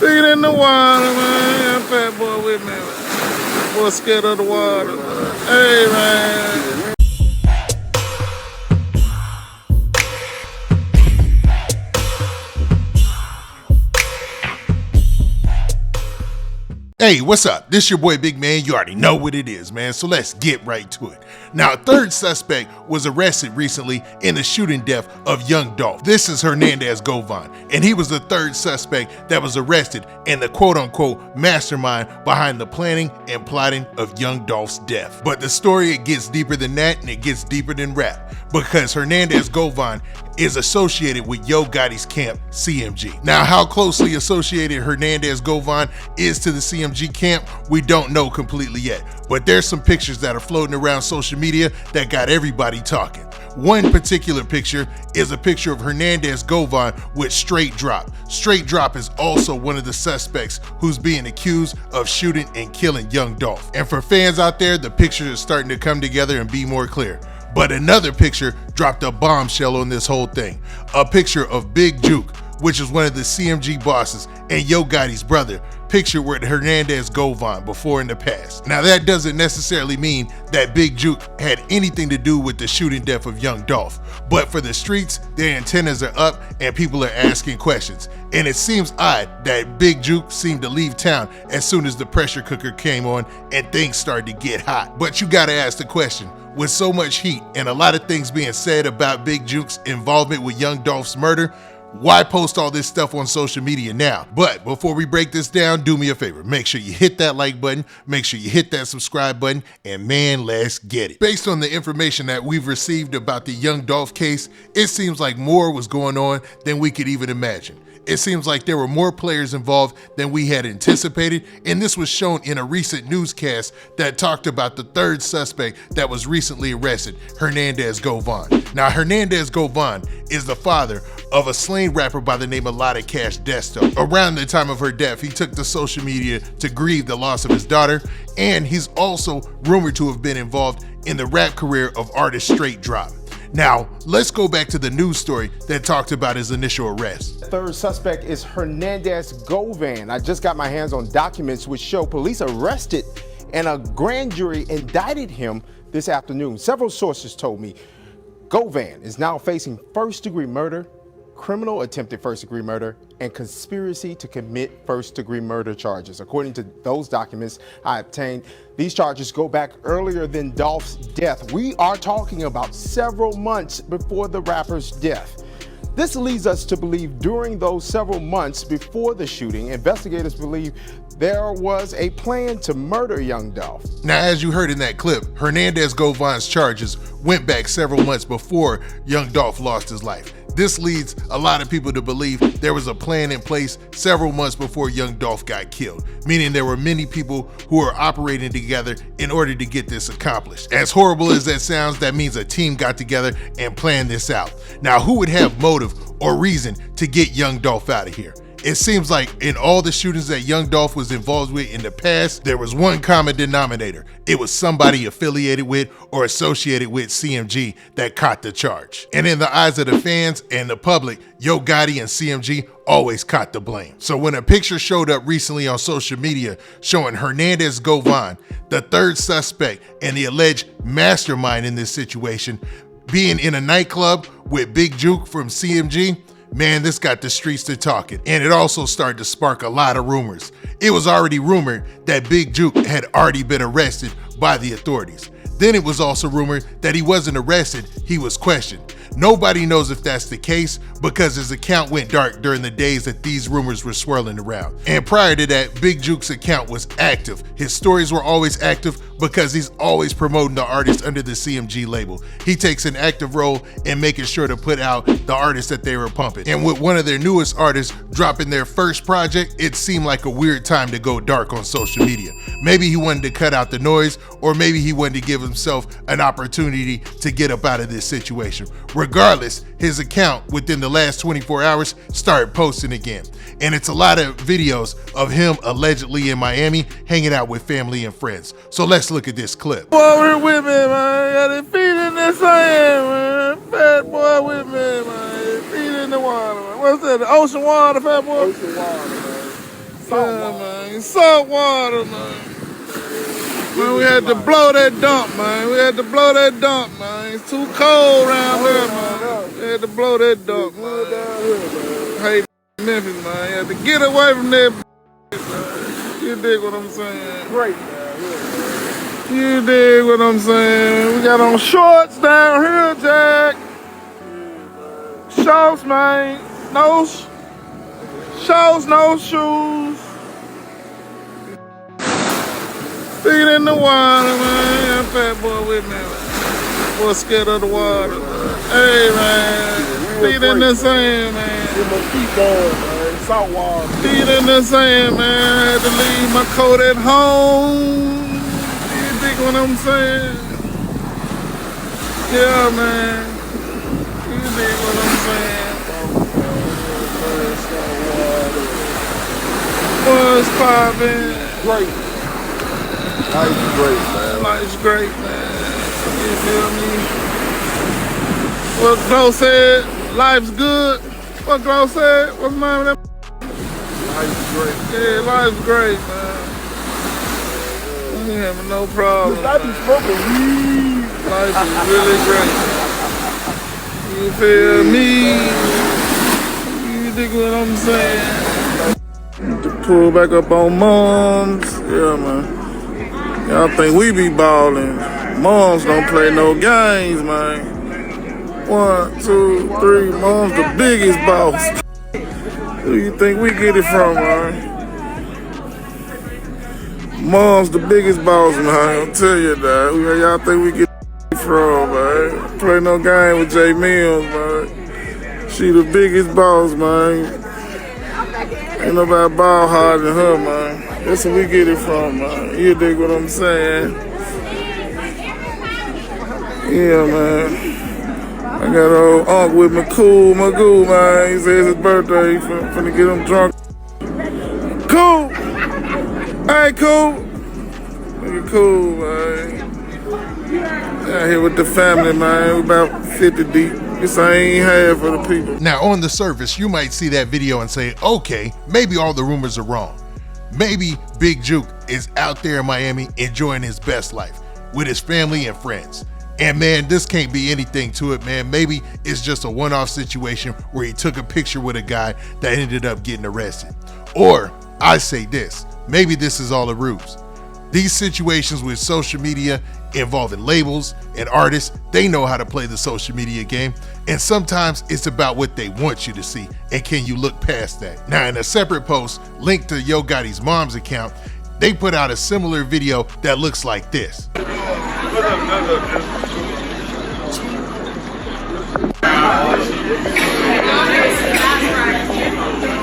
Feet in the water, man. Fat boy with me, man. Boy scared of the water, man. Hey, man. Hey, what's up? This your boy Big Man. You already know what it is, man. So let's get right to it. Now, a third suspect was arrested recently in the shooting death of young Dolph. This is Hernandez Govan, and he was the third suspect that was arrested in the quote-unquote mastermind behind the planning and plotting of young Dolph's death. But the story, it gets deeper than that, and it gets deeper than rap, because Hernandez Govan is associated with Yo Gotti's camp, CMG. Now, how closely associated Hernandez Govan is to the CMG camp, we don't know completely yet, but there's some pictures that are floating around social media that got everybody talking. One particular picture is a picture of Hernandez Govan with Straight Drop. Straight Drop is also one of the suspects who's being accused of shooting and killing young Dolph. And for fans out there, the picture is starting to come together and be more clear. But another picture dropped a bombshell on this whole thing. A picture of Big Jook, which is one of the CMG bosses and Yo Gotti's brother, pictured with Hernandez Govan before in the past. Now, that doesn't necessarily mean that Big Jook had anything to do with the shooting death of young Dolph, but for the streets, their antennas are up and people are asking questions. And it seems odd that Big Jook seemed to leave town as soon as the pressure cooker came on and things started to get hot. But you gotta ask the question, with so much heat and a lot of things being said about Big Jook's involvement with young Dolph's murder, why post all this stuff on social media now? But before we break this down, do me a favor. Make sure you hit that like button, make sure you hit that subscribe button, and man, let's get it. Based on the information that we've received about the young Dolph case, it seems like more was going on than we could even imagine. It seems like there were more players involved than we had anticipated, and this was shown in a recent newscast that talked about the third suspect that was recently arrested, Hernandez Govan. Now, Hernandez Govan is the father of a slain rapper by the name of Lotta Desto. Around the time of her death, he took to social media to grieve the loss of his daughter, and he's also rumored to have been involved in the rap career of artist Straight Drop. Now, let's go back to the news story that talked about his initial arrest. The third suspect is Hernandez Govan. I just got my hands on documents which show police arrested and a grand jury indicted him this afternoon. Several sources told me Govan is now facing first-degree murder, criminal attempted first-degree murder, and conspiracy to commit first-degree murder charges. According to those documents I obtained, these charges go back earlier than Dolph's death. We are talking about several months before the rapper's death. This leads us to believe during those several months before the shooting, investigators believe there was a plan to murder young Dolph. Now, as you heard in that clip, Hernandez Govan's charges went back several months before young Dolph lost his life. This leads a lot of people to believe there was a plan in place several months before young Dolph got killed, meaning there were many people who were operating together in order to get this accomplished. As horrible as that sounds, that means a team got together and planned this out. Now, who would have motive or reason to get young Dolph out of here? It seems like in all the shootings that young Dolph was involved with in the past, there was one common denominator. It was somebody affiliated with or associated with CMG that caught the charge. And in the eyes of the fans and the public, Yo Gotti and CMG always caught the blame. So when a picture showed up recently on social media showing Hernandez Govan, the third suspect and the alleged mastermind in this situation, being in a nightclub with Big Jook from CMG, man, this got the streets to talking, and it also started to spark a lot of rumors. It was already rumored that Big Jook had already been arrested by the authorities. Then it was also rumored that he wasn't arrested, he was questioned. Nobody knows if that's the case because his account went dark during the days that these rumors were swirling around. And prior to that, Big Jook's account was active. His stories were always active because he's always promoting the artists under the CMG label. He takes an active role in making sure to put out the artists that they were pumping. And with one of their newest artists dropping their first project, it seemed like a weird time to go dark on social media. Maybe he wanted to cut out the noise, or maybe he wanted to give himself an opportunity to get up out of this situation. Regardless, his account within the last 24 hours started posting again. And it's a lot of videos of him allegedly in Miami hanging out with family and friends. So let's look at this clip. Boy here with me, man. Got his feet in the sand, man. Fat boy with me, man. His feet in the water, man. What's that? The ocean water, fat boy? Ocean water, man. Yeah, man. Salt water, man. Man, we had to blow that dump, man. We had to blow that dump, man. It's too cold around here, man. We had to blow that dump, man. Hey, Memphis, man. You had to get away from that, man. You dig what I'm saying? Great, man. You dig what I'm saying? We got on shorts down here, Jack. Shorts, man. No shorts, no shoes. Feet in the water, man. That fat boy with me, man. Boy scared of the water, man. Hey, man. Feet in the sand, man. Get my feet going, man. Salt water. Feet in the sand, man. Had to leave my coat at home. You dig what I'm saying? Yeah, man. You dig what I'm saying? What's poppin'? Great. Life's great, man. Life's great, man. You feel me? What Glow said, life's good. What Glow said, what's the name of that? Life's great. Yeah, life's great, man. I ain't having no problem. I be smoking weed. Life is really great. You feel me? You dig what I'm saying? To pull back up on moms. Yeah, man. Y'all think we be ballin'. Moms don't play no games, man. 1, 2, 3, Mom's the biggest boss. Who you think we get it from, man? Mom's the biggest boss, man. I'll tell you that. Where y'all think we get it from, man? Play no game with J Mills, man. She the biggest boss, man. Ain't nobody ball harder than her, man. That's where we get it from, man. You dig what I'm saying? Yeah, man. I got old Unc with me, cool, my goo, man. He said it's his birthday. He finna get him drunk. Cool. Hey, cool. Nigga, cool, man. Out here with the family, man. We about 50 deep. This I ain't half for the people. Now, on the surface, you might see that video and say, okay, maybe all the rumors are wrong. Maybe Big Jook is out there in Miami enjoying his best life with his family and friends. And man, this can't be anything to it, man. Maybe it's just a one-off situation where he took a picture with a guy that ended up getting arrested. Or, I say this, maybe this is all a ruse. These situations with social media involving labels and artists, they know how to play the social media game. And sometimes it's about what they want you to see. And can you look past that? Now, in a separate post linked to Yo Gotti's mom's account, they put out a similar video that looks like this.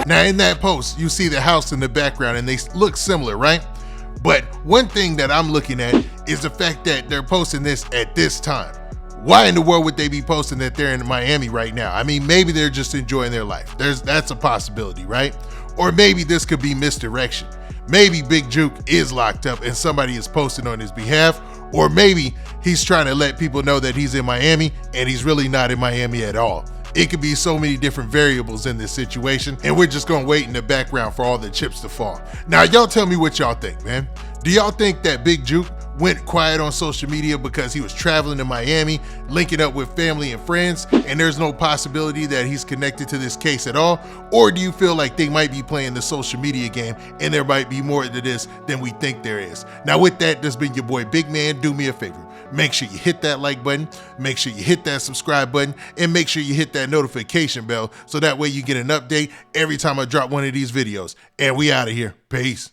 Now, in that post, you see the house in the background and they look similar, right? But one thing that I'm looking at is the fact that they're posting this at this time. Why in the world would they be posting that they're in Miami right now? I mean, maybe they're just enjoying their life. That's a possibility, right? Or maybe this could be misdirection. Maybe Big Jook is locked up and somebody is posting on his behalf. Or maybe he's trying to let people know that he's in Miami and he's really not in Miami at all. It could be so many different variables in this situation, and we're just gonna wait in the background for all the chips to fall. Now, y'all tell me what y'all think, man. Do y'all think that Big Jook went quiet on social media because he was traveling to Miami, linking up with family and friends, and there's no possibility that he's connected to this case at all? Or do you feel like they might be playing the social media game and there might be more to this than we think there is? Now, with that, this has been your boy Big Man. Do me a favor. Make sure you hit that like button, make sure you hit that subscribe button, and make sure you hit that notification bell so that way you get an update every time I drop one of these videos. And we out of here. Peace.